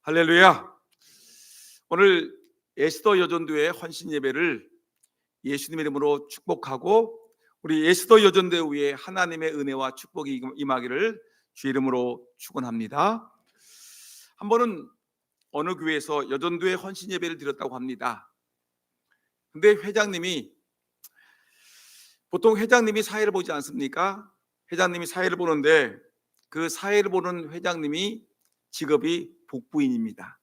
할렐루야. 오늘 에스더 여전도의 헌신 예배를 예수님의 이름으로 축복하고, 우리 에스더 여전대 위에 하나님의 은혜와 축복이 임하기를 주 이름으로 축원합니다. 한 번은 어느 교회에서 여전도의 헌신 예배를 드렸다고 합니다. 근데 보통 회장님이 사회를 보지 않습니까? 회장님이 사회를 보는데 그 사회를 보는 회장님이 직업이 복부인입니다.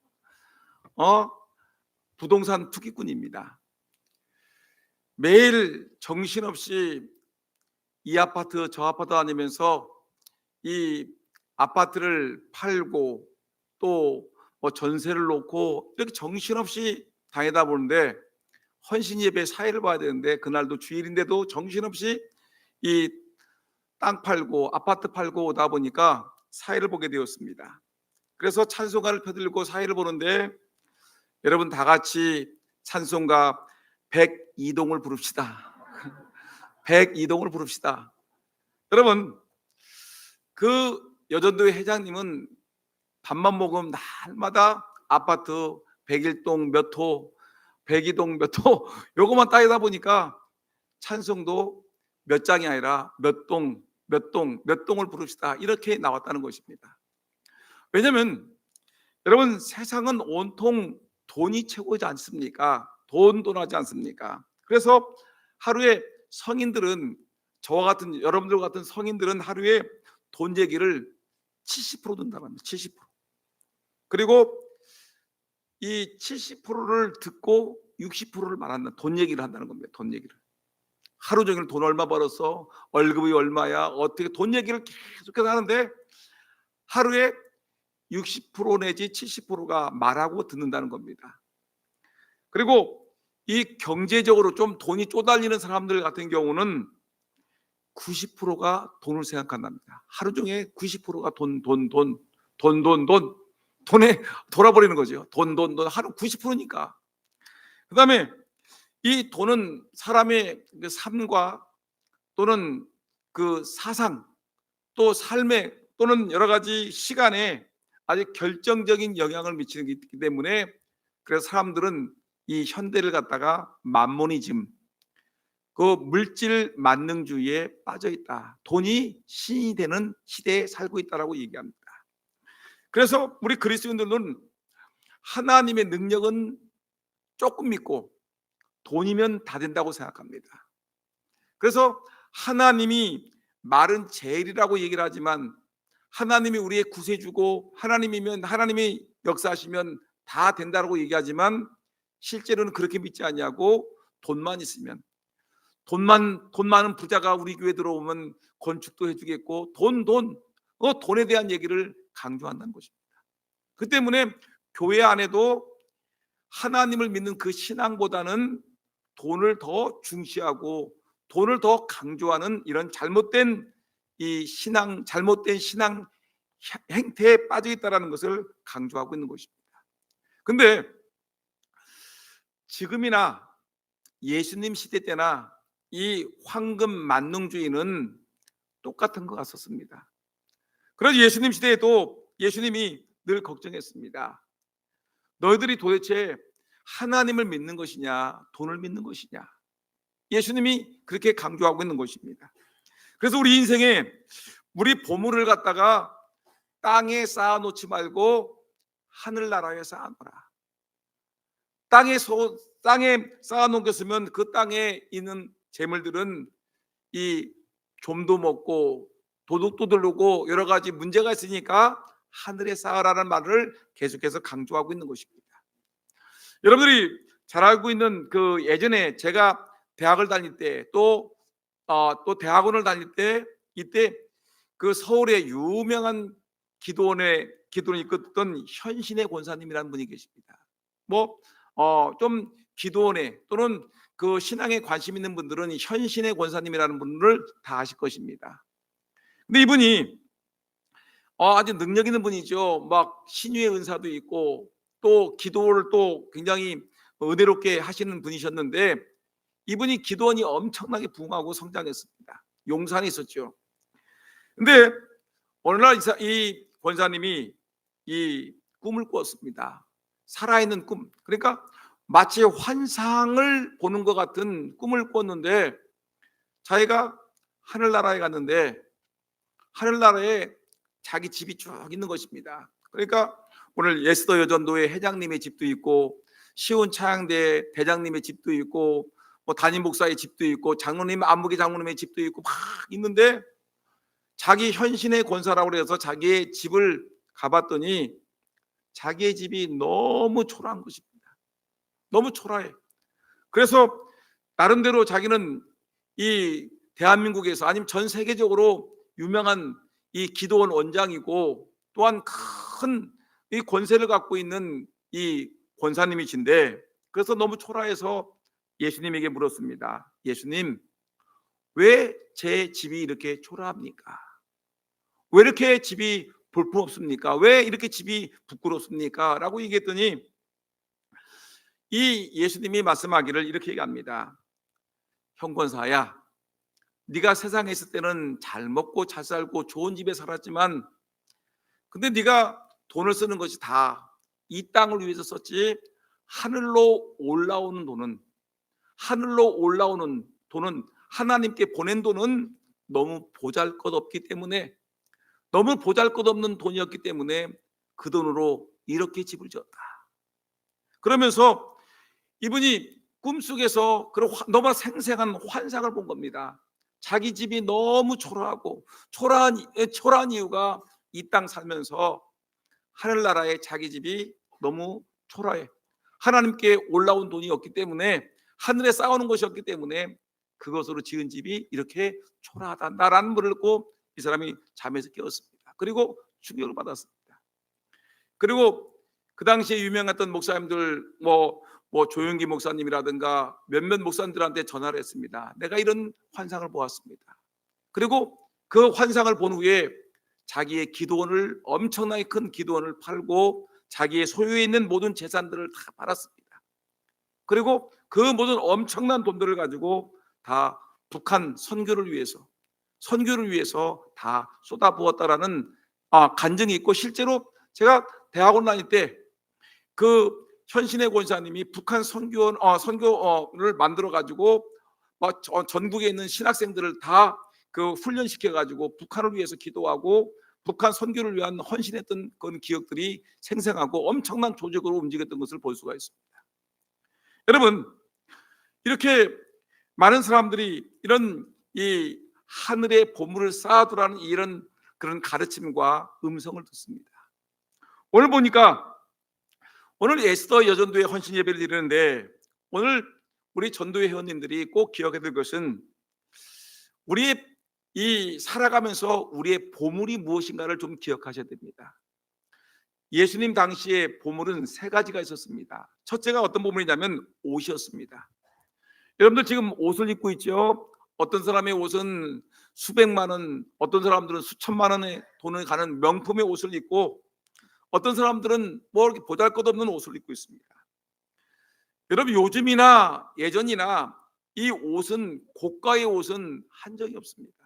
부동산 투기꾼입니다. 매일 정신없이 이 아파트 저 아파트 다니면서 이 아파트를 팔고 또 뭐 전세를 놓고 이렇게 정신없이 다니다 보는데, 헌신 예배 사회를 봐야 되는데 그날도 주일인데도 정신없이 이 땅 팔고 아파트 팔고 오다 보니까 사회를 보게 되었습니다. 그래서 찬송가를 펴들고 사회를 보는데, 여러분 다 같이 찬송가 102동을 부릅시다. 102동을 부릅시다. 여러분, 그 여전도의 회장님은 밥만 먹으면 날마다 아파트 101동 몇 호, 102동 몇 호 요거만 따지다 보니까 찬송도 몇 장이 아니라 몇 동, 몇 동, 몇 동을 부릅시다 이렇게 나왔다는 것입니다. 왜냐하면 여러분, 세상은 온통 돈이 최고이지 않습니까? 돈 하지 않습니까? 그래서 하루에 성인들은, 저와 같은 여러분들 같은 성인들은 하루에 돈 얘기를 70% 든다고 합니다. 70%. 그리고 이 70%를 듣고 60%를 말한다. 돈 얘기를 한다는 겁니다. 돈 얘기를. 하루 종일 돈 얼마 벌었어? 월급이 얼마야? 어떻게 돈 얘기를 계속해서 하는데 하루에 60% 내지 70%가 말하고 듣는다는 겁니다. 그리고 이 경제적으로 좀 돈이 쪼달리는 사람들 같은 경우는 90%가 돈을 생각한답니다. 하루 종일 90%가 돈에 돌아버리는 거죠. 돈 하루 90%니까. 그다음에 이 돈은 사람의 그 삶과 또는 그 사상 또 삶에 또는 여러 가지 시간에 아주 결정적인 영향을 미치는 게 있기 때문에, 그래서 사람들은 이 현대를 갖다가 만모니즘, 그 물질 만능주의에 빠져 있다. 돈이 신이 되는 시대에 살고 있다라고 얘기합니다. 그래서 우리 그리스도인들은 하나님의 능력은 조금 믿고 돈이면 다 된다고 생각합니다. 그래서 하나님이 말은 제일이라고 얘기를 하지만, 하나님이 우리의 구세주고 하나님이 역사하시면 다 된다고 얘기하지만, 실제로는 그렇게 믿지 않냐고, 돈만 있으면, 돈 많은 부자가 우리 교회 들어오면 건축도 해주겠고 돈에 대한 얘기를 강조한다는 것입니다. 그 때문에 교회 안에도 하나님을 믿는 그 신앙보다는 돈을 더 중시하고 돈을 더 강조하는 이런 잘못된 신앙 행태에 빠져 있다는 것을 강조하고 있는 것입니다. 근데 지금이나 예수님 시대 때나 이 황금 만능주의는 똑같은 것 같았습니다. 그래서 예수님 시대에도 예수님이 늘 걱정했습니다. 너희들이 도대체 하나님을 믿는 것이냐 돈을 믿는 것이냐. 예수님이 그렇게 강조하고 있는 것입니다. 그래서 우리 인생에 우리 보물을 갖다가 땅에 쌓아놓지 말고 하늘나라에 쌓아놓으라. 땅에 쌓아놓은 것이면 그 땅에 있는 재물들은 이 좀도 먹고 도둑도 들르고 여러 가지 문제가 있으니까 하늘에 쌓아라는 말을 계속해서 강조하고 있는 것입니다. 여러분들이 잘 알고 있는 그 예전에 제가 대학을 다닐 때 또 대학원을 다닐 때, 이때 그 서울의 유명한 기도원을 이끌었던 현신의 권사님이라는 분이 계십니다. 좀 기도원에 또는 그 신앙에 관심 있는 분들은 현신의 권사님이라는 분을 다 아실 것입니다. 근데 이분이 아주 능력 있는 분이죠. 막 신유의 은사도 있고 또 기도를 또 굉장히 은혜롭게 하시는 분이셨는데, 이분이 기도원이 엄청나게 부흥하고 성장했습니다. 용산에 있었죠. 근데 어느 날 이 권사님이 이 꿈을 꾸었습니다. 살아있는 꿈. 그러니까 마치 환상을 보는 것 같은 꿈을 꾸었는데, 자기가 하늘나라에 갔는데 하늘나라에 자기 집이 쭉 있는 것입니다. 그러니까 오늘 예스더 여전도의 회장님의 집도 있고, 시온 차양대 대장님의 집도 있고, 뭐 담임 목사의 집도 있고, 장로님 안무기 장로님의 집도 있고 막 있는데, 자기 현신의 권사라고 해서 자기의 집을 가봤더니 자기의 집이 너무 초라한 것입니다. 너무 초라해. 그래서 나름대로 자기는 이 대한민국에서 아니면 전 세계적으로 유명한 이 기도원 원장이고, 또한 큰 이 권세를 갖고 있는 이 권사님이신데, 그래서 너무 초라해서 예수님에게 물었습니다. 예수님, 왜 제 집이 이렇게 초라합니까? 왜 이렇게 집이 볼품없습니까? 왜 이렇게 집이 부끄럽습니까? 라고 얘기했더니 이 예수님이 말씀하기를 이렇게 얘기합니다. 형권사야, 네가 세상에 있을 때는 잘 먹고 잘 살고 좋은 집에 살았지만, 근데 네가 돈을 쓰는 것이 다 이 땅을 위해서 썼지, 하늘로 올라오는 돈은 하나님께 보낸 돈은 너무 보잘것없기 때문에, 너무 보잘것없는 돈이었기 때문에 그 돈으로 이렇게 집을 지었다. 그러면서 이분이 꿈속에서 그런 너무 생생한 환상을 본 겁니다. 자기 집이 너무 초라하고, 초라한 이유가 이 땅 살면서 하늘나라에 자기 집이 너무 초라해. 하나님께 올라온 돈이 없기 때문에, 하늘에 쌓아놓은 것이 없기 때문에 그것으로 지은 집이 이렇게 초라하다라는 말을 듣고 이 사람이 잠에서 깨었습니다. 그리고 충격을 받았습니다. 그리고 그 당시에 유명했던 목사님들, 뭐 조용기 목사님이라든가 몇몇 목사님들한테 전화를 했습니다. 내가 이런 환상을 보았습니다. 그리고 그 환상을 본 후에 자기의 기도원을, 엄청나게 큰 기도원을 팔고 자기의 소유에 있는 모든 재산들을 다 팔았습니다. 그리고 그 모든 엄청난 돈들을 가지고 다 북한 선교를 위해서 다 쏟아부었다라는 간증이 있고, 실제로 제가 대학원 다닐 때 그 현신의 권사님이 북한 선교를 만들어 가지고 전국에 있는 신학생들을 다 그 훈련시켜 가지고 북한을 위해서 기도하고 북한 선교를 위한 헌신했던 그런 기억들이 생생하고 엄청난 조직으로 움직였던 것을 볼 수가 있습니다. 여러분, 이렇게 많은 사람들이 이런 이 하늘의 보물을 쌓아두라는 이런 그런 가르침과 음성을 듣습니다. 오늘 보니까, 오늘 에스더 여전도의 헌신 예배를 드리는데, 오늘 우리 전도회 회원님들이 꼭 기억해야 될 것은, 우리의 이 살아가면서 우리의 보물이 무엇인가를 좀 기억하셔야 됩니다. 예수님 당시에 보물은 세 가지가 있었습니다. 첫째가 어떤 보물이냐면 옷이었습니다. 여러분들 지금 옷을 입고 있죠. 어떤 사람의 옷은 수백만 원, 어떤 사람들은 수천만 원의 돈을 가는 명품의 옷을 입고, 어떤 사람들은 뭐 이렇게 보잘것없는 옷을 입고 있습니다. 여러분, 요즘이나 예전이나 이 옷은, 고가의 옷은 한 적이 없습니다.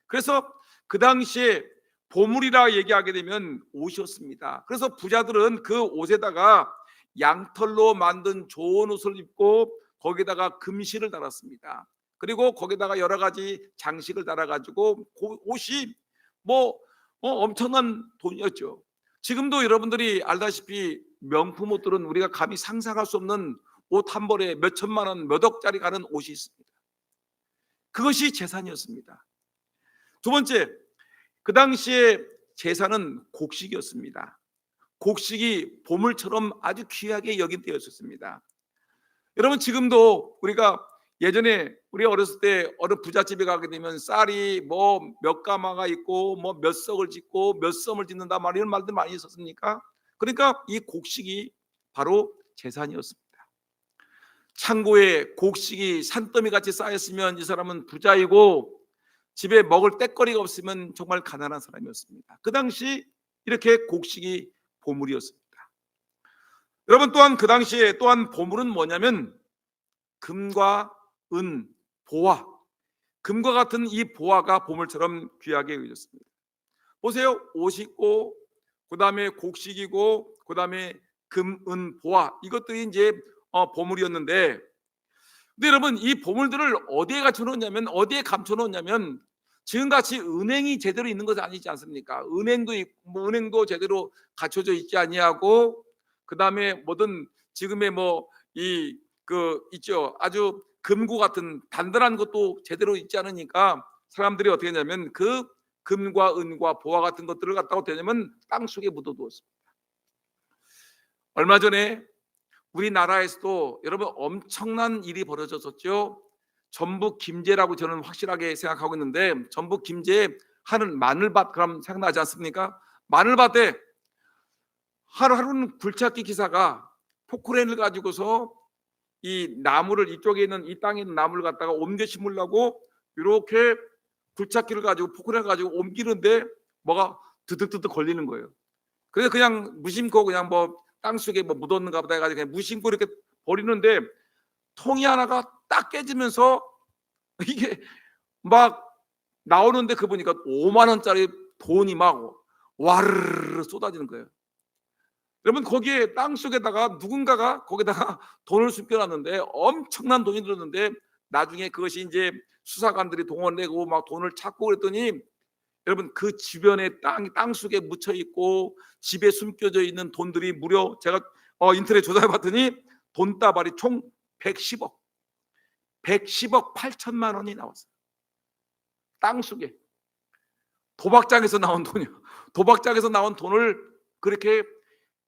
그래서 그 당시에 보물이라 얘기하게 되면 옷이었습니다. 그래서 부자들은 그 옷에다가 양털로 만든 좋은 옷을 입고 거기다가 금실을 달았습니다. 그리고 거기다가 여러 가지 장식을 달아가지고 그 옷이 엄청난 돈이었죠. 지금도 여러분들이 알다시피 명품 옷들은 우리가 감히 상상할 수 없는 옷 한 벌에 몇 천만 원, 몇 억짜리 가는 옷이 있습니다. 그것이 재산이었습니다. 두 번째, 그 당시에 재산은 곡식이었습니다. 곡식이 보물처럼 아주 귀하게 여김되었습니다. 여러분, 지금도 우리가 예전에 우리 어렸을 때 어느 부잣집에 가게 되면 쌀이 몇 가마가 있고 몇 석을 짓고 몇 섬을 짓는다 이런 말들 많이 있었습니까? 그러니까 이 곡식이 바로 재산이었습니다. 창고에 곡식이 산더미 같이 쌓였으면 이 사람은 부자이고, 집에 먹을 떼거리가 없으면 정말 가난한 사람이었습니다. 그 당시 이렇게 곡식이 보물이었습니다. 여러분, 또한 그 당시에 또한 보물은 뭐냐면 금과 은, 보화, 금과 같은 이 보화가 보물처럼 귀하게 여겨졌습니다. 보세요. 옷 입고 그다음에 곡식이고, 그다음에 금, 은, 보화, 이것들이 이제 보물이었는데, 근데 여러분 이 보물들을 어디에 갖춰놓냐면, 어디에 감춰놓냐면, 지금같이 은행이 제대로 있는 것은 아니지 않습니까? 은행도 제대로 갖춰져 있지 아니하고, 그다음에 뭐든 지금의 뭐 이 있죠, 아주 금고 같은 단단한 것도 제대로 있지 않으니까 사람들이 어떻게 했냐면 그 금과 은과 보화 같은 것들을 갖다가 어떻게 했냐면 땅 속에 묻어두었습니다. 얼마 전에 우리나라에서도 여러분 엄청난 일이 벌어졌었죠. 전북 김제라고 저는 확실하게 생각하고 있는데, 전북 김제에 하는 마늘밭, 그럼 생각나지 않습니까? 마늘밭에 하루는 굴착기 기사가 포크레인을 가지고서 이 나무를, 이쪽에 있는 이 땅에 있는 나무를 갖다가 옮겨 심으려고 이렇게 굴착기를 가지고 포크레인을 가지고 옮기는데 뭐가 드득드득 걸리는 거예요. 그래서 그냥 무심코 그냥 뭐 땅속에 뭐 묻었는가 보다 해가지고 그냥 무심코 이렇게 버리는데, 통이 하나가 딱 깨지면서 이게 막 나오는데, 그 보니까 5만 원짜리 돈이 막 와르르 쏟아지는 거예요. 여러분 거기에 땅 속에다가 누군가가 거기다가 돈을 숨겨놨는데 엄청난 돈이 들었는데, 나중에 그것이 이제 수사관들이 동원되고 막 돈을 찾고 그랬더니, 여러분 그 주변에 땅 속에 묻혀 있고 집에 숨겨져 있는 돈들이 무려, 제가 인터넷 조사해 봤더니 돈다발이 총 110억 8천만 원이 나왔어요. 땅 속에 도박장에서 나온 돈이요. 도박장에서 나온 돈을 그렇게,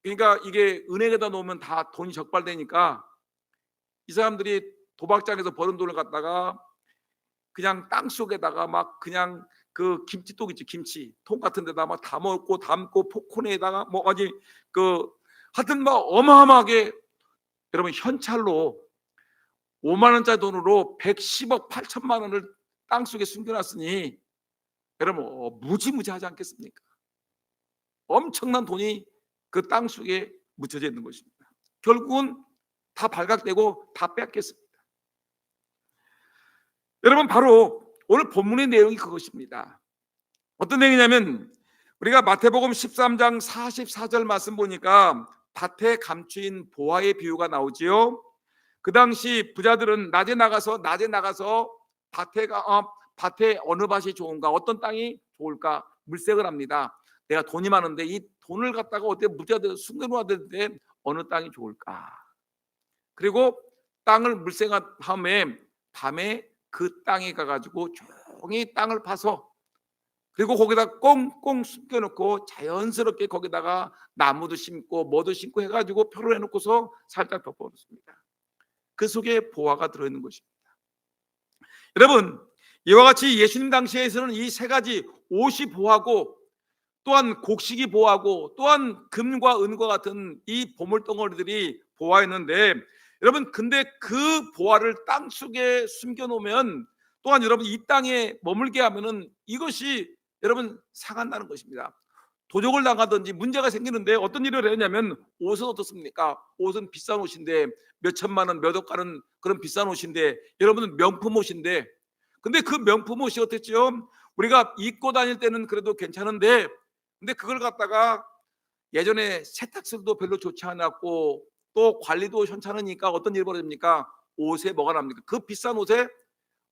그러니까 이게 은행에다 놓으면 다 돈이 적발되니까 이 사람들이 도박장에서 버는 돈을 갖다가 그냥 땅 속에다가 막 그냥 그 김치통 있죠, 김치통 같은 데다 막 담고 포크레인에다가 뭐 어디 하여튼 막 어마어마하게, 여러분 현찰로 5만 원짜리 돈으로 110억 8천만 원을 땅 속에 숨겨놨으니 여러분 무지무지하지 않겠습니까? 엄청난 돈이 그 땅 속에 묻혀져 있는 것입니다. 결국은 다 발각되고 다 뺏겼습니다. 여러분 바로 오늘 본문의 내용이 그것입니다. 어떤 내용이냐면, 우리가 마태복음 13장 44절 말씀 보니까 밭에 감추인 보화의 비유가 나오지요. 그 당시 부자들은 낮에 나가서 밭에 어느 밭이 좋은가, 어떤 땅이 좋을까 물색을 합니다. 내가 돈이 많은데 이 돈을 갖다가 어떻게 부자들 숨겨놓아야 되는데 어느 땅이 좋을까. 그리고 땅을 물색한 다음에 밤에 그 땅에 가가지고 조용히 땅을 파서, 그리고 거기다 꽁꽁 숨겨놓고 자연스럽게 거기다가 나무도 심고 뭐도 심고 해가지고 표를 해놓고서 살짝 덮어놓습니다. 그 속에 보화가 들어있는 것입니다. 여러분 이와 같이 예수님 당시에서는 이 세 가지, 옷이 보화고 또한 곡식이 보화고 또한 금과 은과 같은 이 보물덩어리들이 보화였는데, 여러분 근데 그 보화를 땅 속에 숨겨놓으면, 또한 여러분 이 땅에 머물게 하면은 이것이 여러분 상한다는 것입니다. 도적을 당하든지 문제가 생기는데, 어떤 일을 했냐면, 옷은 어떻습니까? 옷은 비싼 옷인데 몇 천만 원, 몇 억 가는 그런 비싼 옷인데, 여러분은 명품 옷인데, 근데 그 명품 옷이 어땠죠? 우리가 입고 다닐 때는 그래도 괜찮은데, 근데 그걸 갖다가 예전에 세탁술도 별로 좋지 않았고 또 관리도 현찮으니까 어떤 일이 벌어집니까? 옷에 뭐가 납니까? 그 비싼 옷에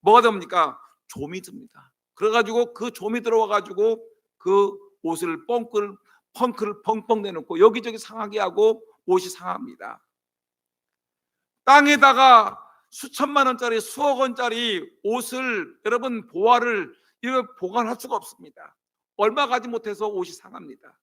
뭐가 됩니까? 좀이 듭니다. 그래가지고 그 좀이 들어와가지고 그 옷을 펑크를 펑펑 내놓고 여기저기 상하게 하고 옷이 상합니다. 땅에다가 수천만 원짜리 수억 원짜리 옷을, 여러분 보화를 이렇게 보관할 수가 없습니다. 얼마 가지 못해서 옷이 상합니다.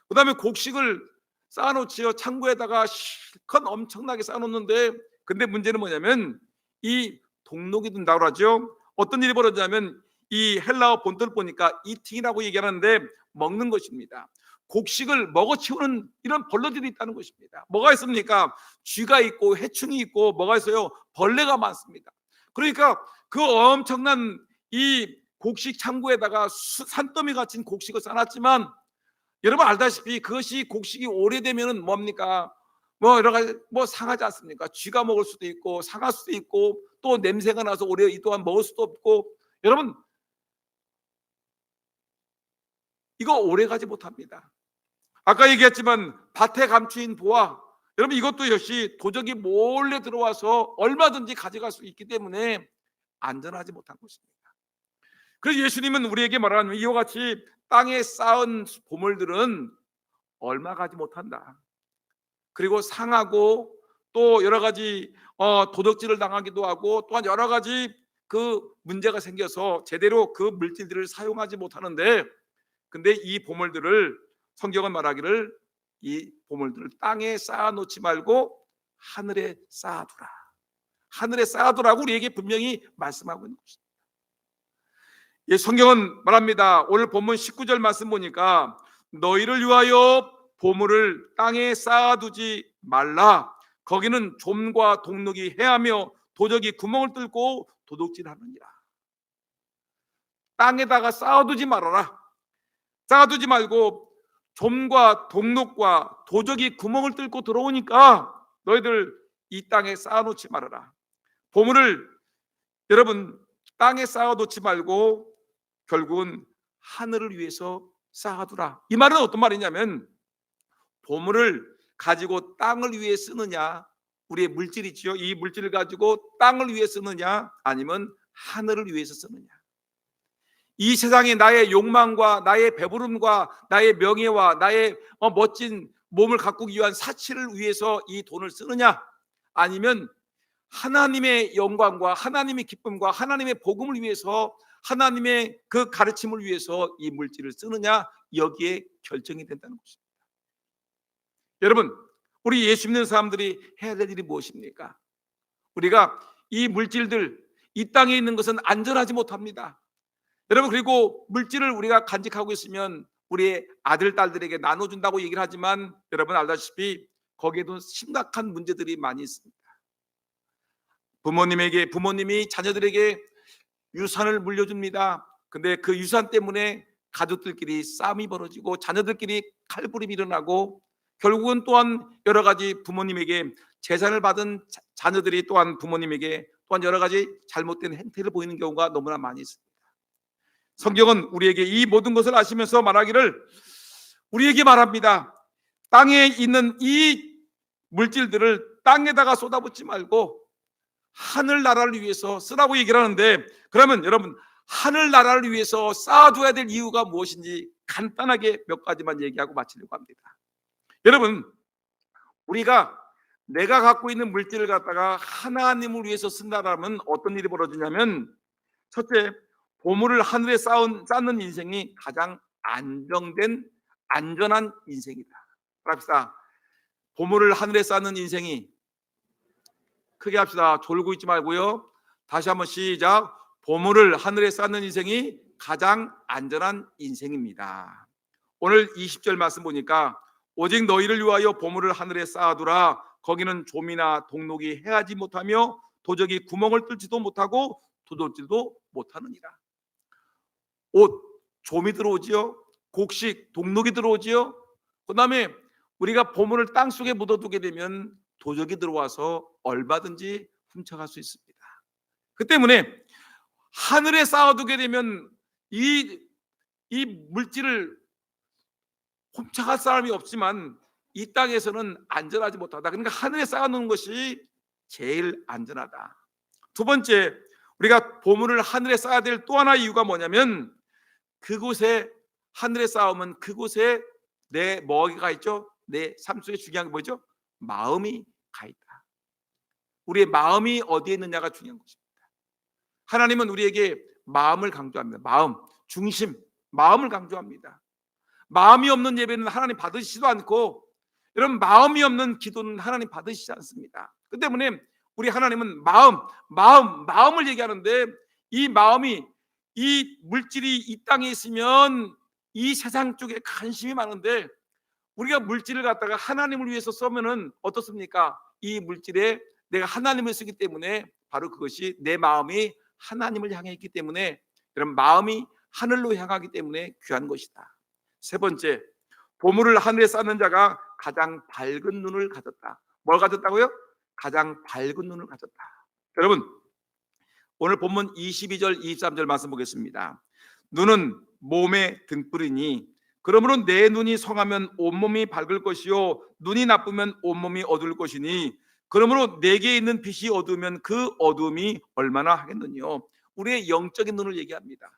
그 다음에 곡식을 쌓아놓지요. 창고에다가 실컷 엄청나게 쌓아놓는데, 근데 문제는 뭐냐면 이 동록이 든다고 하죠. 어떤 일이 벌어지냐면, 이 헬라어 본ጥ를 보니까 이팅이라고 얘기하는데 먹는 것입니다. 곡식을 먹어치우는 이런 벌레들이 있다는 것입니다. 뭐가 있습니까? 쥐가 있고 해충이 있고 뭐가 있어요? 벌레가 많습니다. 그러니까 그 엄청난 이 곡식 창고에다가 산더미 같은 곡식을 쌓았지만, 여러분 알다시피 그것이 곡식이 오래되면은 뭡니까? 뭐 여러 가지 뭐 상하지 않습니까? 쥐가 먹을 수도 있고 상할 수도 있고 또 냄새가 나서 오래 이 동안 먹을 수도 없고, 여러분 이거 오래 가지 못합니다. 아까 얘기했지만 밭에 감추인 보화, 여러분 이것도 역시 도적이 몰래 들어와서 얼마든지 가져갈 수 있기 때문에 안전하지 못한 것입니다. 그래서 예수님은 우리에게 말하는 이와 같이 땅에 쌓은 보물들은 얼마 가지 못한다. 그리고 상하고 또 여러 가지 도둑질을 당하기도 하고 또한 여러 가지 그 문제가 생겨서 제대로 그 물질들을 사용하지 못하는데, 근데 이 보물들을 성경은 말하기를 이 보물들을 땅에 쌓아놓지 말고 하늘에 쌓아두라. 하늘에 쌓아두라고 우리에게 분명히 말씀하고 있는 것입니다. 예, 성경은 말합니다. 오늘 본문 19절 말씀 보니까 너희를 위하여 보물을 땅에 쌓아두지 말라. 거기는 좀과 동록이 해하며 도적이 구멍을 뚫고 도둑질하느니라. 땅에다가 쌓아두지 말아라. 쌓아두지 말고 좀과 동록과 도적이 구멍을 뚫고 들어오니까 너희들 이 땅에 쌓아놓지 말아라. 보물을 여러분 땅에 쌓아놓지 말고 결국은 하늘을 위해서 쌓아두라. 이 말은 어떤 말이냐면 보물을 가지고 땅을 위해 쓰느냐, 우리의 물질이지요. 이 물질을 가지고 땅을 위해 쓰느냐 아니면 하늘을 위해서 쓰느냐. 이 세상에 나의 욕망과 나의 배부름과 나의 명예와 나의 멋진 몸을 가꾸기 위한 사치를 위해서 이 돈을 쓰느냐 아니면 하나님의 영광과 하나님의 기쁨과 하나님의 복음을 위해서 하나님의 그 가르침을 위해서 이 물질을 쓰느냐, 여기에 결정이 된다는 것입니다. 여러분 우리 예수 믿는 사람들이 해야 될 일이 무엇입니까? 우리가 이 물질들, 이 땅에 있는 것은 안전하지 못합니다. 여러분 그리고 물질을 우리가 간직하고 있으면 우리의 아들 딸들에게 나눠준다고 얘기를 하지만 여러분 알다시피 거기에도 심각한 문제들이 많이 있습니다. 부모님이 자녀들에게 유산을 물려줍니다. 근데 그 유산 때문에 가족들끼리 싸움이 벌어지고 자녀들끼리 칼부림이 일어나고 결국은 또한 여러 가지 부모님에게 재산을 받은 자녀들이 또한 부모님에게 또한 여러 가지 잘못된 행태를 보이는 경우가 너무나 많이 있습니다. 성경은 우리에게 이 모든 것을 아시면서 말하기를 우리에게 말합니다. 땅에 있는 이 물질들을 땅에다가 쏟아붓지 말고 하늘나라를 위해서 쓰라고 얘기를 하는데, 그러면 여러분 하늘나라를 위해서 쌓아둬야 될 이유가 무엇인지 간단하게 몇 가지만 얘기하고 마치려고 합니다. 여러분 우리가 내가 갖고 있는 물질을 갖다가 하나님을 위해서 쓴다라면 어떤 일이 벌어지냐면, 첫째, 보물을 하늘에 쌓는 인생이 가장 안정된 안전한 인생이다. 합시다. 보물을 하늘에 쌓는 인생이, 크게 합시다. 졸고 있지 말고요. 다시 한번 시작. 보물을 하늘에 쌓는 인생이 가장 안전한 인생입니다. 오늘 20절 말씀 보니까 오직 너희를 위하여 보물을 하늘에 쌓아두라. 거기는 좀이나 동록이 해하지 못하며 도적이 구멍을 뚫지도 못하고 도둑질도 못하느니라. 옷, 좀이 들어오지요. 곡식, 동록이 들어오지요. 그 다음에 우리가 보물을 땅속에 묻어두게 되면 도적이 들어와서 얼마든지 훔쳐갈 수 있습니다. 그 때문에 하늘에 쌓아두게 되면 이 물질을 훔쳐갈 사람이 없지만 이 땅에서는 안전하지 못하다. 그러니까 하늘에 쌓아놓는 것이 제일 안전하다. 두 번째, 우리가 보물을 하늘에 쌓아야 될 또 하나 이유가 뭐냐면, 그곳에 하늘에 쌓으면 그곳에 내 뭐가 있죠? 내 삶 속에 중요한 게 뭐죠? 마음이 가 있다. 우리의 마음이 어디에 있느냐가 중요한 것입니다. 하나님은 우리에게 마음을 강조합니다. 마음, 중심, 마음을 강조합니다. 마음이 없는 예배는 하나님 받으시지도 않고, 여러분 마음이 없는 기도는 하나님 받으시지 않습니다. 그 때문에 우리 하나님은 마음을 얘기하는데, 이 마음이, 이 물질이 이 땅에 있으면 이 세상 쪽에 관심이 많은데 우리가 물질을 갖다가 하나님을 위해서 쓰면은 어떻습니까? 이 물질에 내가 하나님을 쓰기 때문에 바로 그것이 내 마음이 하나님을 향해 있기 때문에, 여러분 마음이 하늘로 향하기 때문에 귀한 것이다. 세 번째, 보물을 하늘에 쌓는 자가 가장 밝은 눈을 가졌다. 뭘 가졌다고요? 가장 밝은 눈을 가졌다. 여러분 오늘 본문 22절 23절 말씀 보겠습니다. 눈은 몸의 등불이니 그러므로 내 눈이 성하면 온몸이 밝을 것이요 눈이 나쁘면 온몸이 어두울 것이니 그러므로 내게 있는 빛이 어두우면 그 어두움이 얼마나 하겠느뇨. 우리의 영적인 눈을 얘기합니다.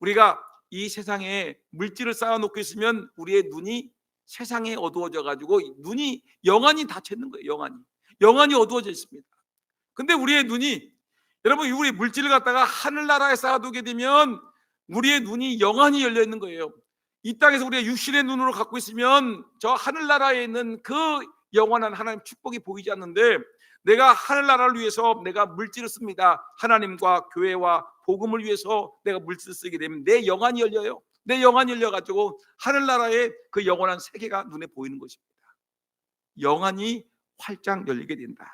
우리가 이 세상에 물질을 쌓아놓고 있으면 우리의 눈이 세상에 어두워져 가지고 눈이 영안이 닫혀있는 거예요. 영안이 어두워져 있습니다. 근데 우리의 눈이, 여러분, 우리 물질을 갖다가 하늘나라에 쌓아두게 되면 우리의 눈이 영안이 열려 있는 거예요. 이 땅에서 우리가 육신의 눈으로 갖고 있으면 저 하늘나라에 있는 그 영원한 하나님 축복이 보이지 않는데, 내가 하늘나라를 위해서 내가 물질을 씁니다. 하나님과 교회와 복음을 위해서 내가 물질을 쓰게 되면 내 영안이 열려요. 내 영안이 열려가지고 하늘나라의 그 영원한 세계가 눈에 보이는 것입니다. 영안이 활짝 열리게 된다.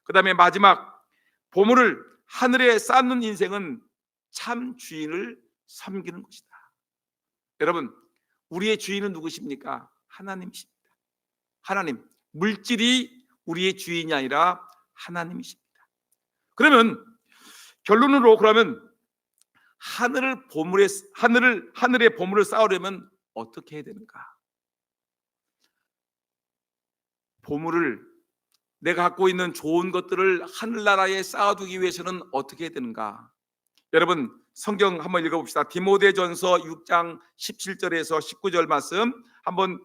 그 다음에 마지막, 보물을 하늘에 쌓는 인생은 참 주인을 섬기는 것이다. 여러분, 우리의 주인은 누구십니까? 하나님이십니다. 하나님, 물질이 우리의 주인이 아니라 하나님이십니다. 그러면 결론으로, 그러면 하늘의 보물을 쌓으려면 어떻게 해야 되는가? 보물을, 내가 갖고 있는 좋은 것들을 하늘나라에 쌓아두기 위해서는 어떻게 해야 되는가? 여러분, 성경 한번 읽어봅시다. 디모데전서 6장 17절에서 19절 말씀 한번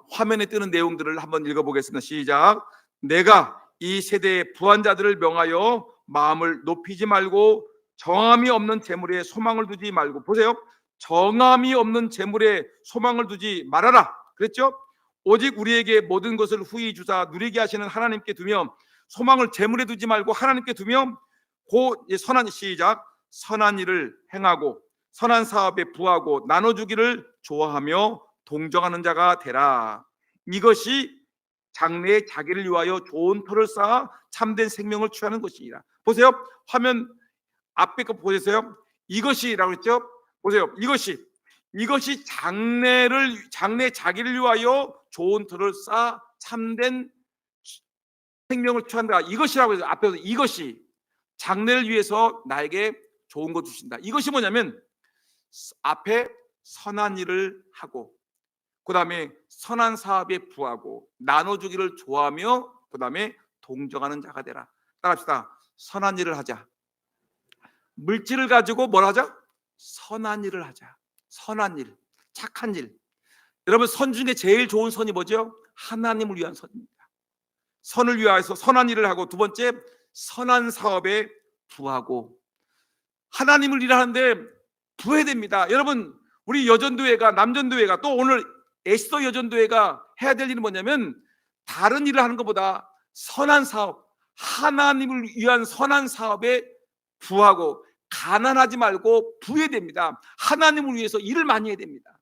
화면에 뜨는 내용들을 한번 읽어보겠습니다. 시작. 내가 이 세대의 부한 자들을 명하여 마음을 높이지 말고 정함이 없는 재물에 소망을 두지 말고, 보세요, 정함이 없는 재물에 소망을 두지 말아라 그랬죠? 오직 우리에게 모든 것을 후히 주사 누리게 하시는 하나님께 두며, 소망을 재물에 두지 말고 하나님께 두며 선한 일을 행하고 선한 사업에 부하고 나눠주기를 좋아하며 동정하는 자가 되라. 이것이 장래에 자기를 위하여 좋은 터를 쌓아 참된 생명을 취하는 것이니라. 보세요, 화면 앞에 거 보세요. 이것이라고 했죠? 보세요, 이것이 장래 자기를 위하여 좋은 터를 쌓아 참된 생명을 취한다. 이것이라고 해서 앞에서 이것이 장래를 위해서 나에게 좋은 거 주신다. 이것이 뭐냐면 앞에 선한 일을 하고, 그 다음에 선한 사업에 부하고 나눠주기를 좋아하며, 그 다음에 동정하는 자가 되라. 따라합시다. 선한 일을 하자. 물질을 가지고 뭘 하자? 선한 일을 하자. 선한 일, 착한 일. 여러분, 선 중에 제일 좋은 선이 뭐죠? 하나님을 위한 선입니다. 선을 위하여서 선한 일을 하고, 두 번째, 선한 사업에 부하고. 하나님을 일하는데 부해야 됩니다. 여러분, 우리 여전도회가, 남전도회가, 또 오늘 에스더 여전도회가 해야 될 일은 뭐냐면, 다른 일을 하는 것보다 선한 사업, 하나님을 위한 선한 사업에 부하고, 가난하지 말고 부해야 됩니다. 하나님을 위해서 일을 많이 해야 됩니다.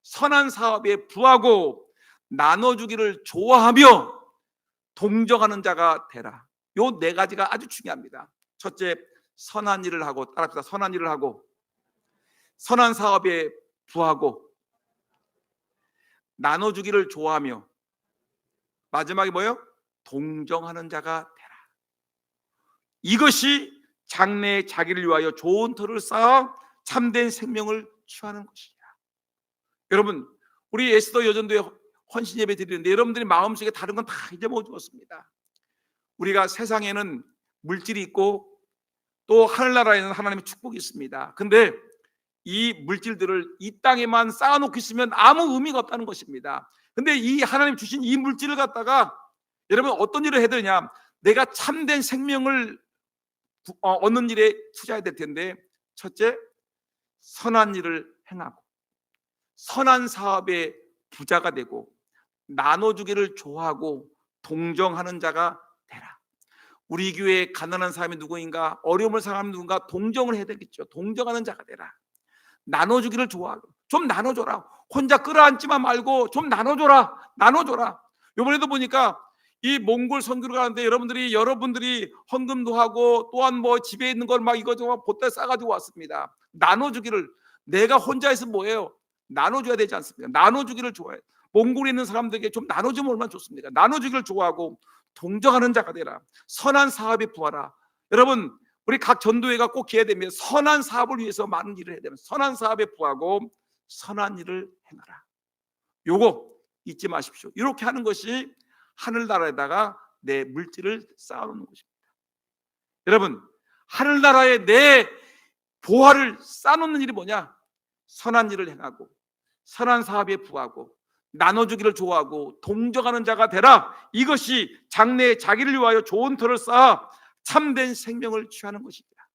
선한 사업에 부하고 나눠주기를 좋아하며 동정하는 자가 되라. 요 네 가지가 아주 중요합니다. 첫째, 선한 일을 하고, 따라합시다. 선한 일을 하고, 선한 사업에 부하고, 나눠주기를 좋아하며, 마지막에 뭐예요? 동정하는 자가 되라. 이것이 장래에 자기를 위하여 좋은 터를 쌓아 참된 생명을 취하는 것이야. 여러분, 우리 에스더 여전도에 헌신 예배 드리는데 여러분들이 마음속에 다른 건 다 잊어먹었습니다. 우리가 세상에는 물질이 있고 또 하늘나라에는 하나님의 축복이 있습니다. 근데 이 물질들을 이 땅에만 쌓아놓고 있으면 아무 의미가 없다는 것입니다. 근데 이 하나님 주신 이 물질을 갖다가 여러분 어떤 일을 해야 되냐? 내가 참된 생명을 얻는 일에 투자해야 될 텐데, 첫째, 선한 일을 행하고 선한 사업에 부자가 되고 나눠주기를 좋아하고 동정하는 자가 되라. 우리 교회에 가난한 사람이 누구인가, 어려움을 당하는 누군가 동정을 해야 되겠죠. 동정하는 자가 되라. 나눠주기를 좋아하고, 좀 나눠줘라. 혼자 끌어안지만 말고 좀 나눠줘라. 이번에도 보니까 이 몽골 선교를 가는데 여러분들이 헌금도 하고 또한 뭐 집에 있는 걸 막 이것저것 보따리 싸가지고 왔습니다. 나눠주기를, 내가 혼자 해서 뭐예요? 나눠줘야 되지 않습니까? 나눠주기를 좋아해요. 몽골에 있는 사람들에게 좀 나눠주면 얼마나 좋습니까? 나눠주기를 좋아하고 동정하는 자가 되라. 선한 사업에 부하라. 여러분, 우리 각 전도회가 꼭 기회되면 선한 사업을 위해서 많은 일을 해야 됩니다. 선한 사업에 부하고 선한 일을 행하라. 요거 잊지 마십시오. 이렇게 하는 것이 하늘나라에다가 내 물질을 쌓아놓는 것입니다. 여러분, 하늘나라에 내 보화를 쌓아놓는 일이 뭐냐? 선한 일을 행하고 선한 사업에 부하고 나눠주기를 좋아하고 동정하는 자가 되라. 이것이 장래에 자기를 위하여 좋은 터를 쌓아 참된 생명을 취하는 것입니다.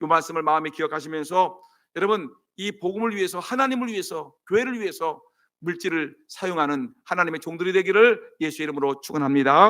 이 말씀을 마음에 기억하시면서 여러분, 이 복음을 위해서, 하나님을 위해서, 교회를 위해서 물질을 사용하는 하나님의 종들이 되기를 예수의 이름으로 축원합니다.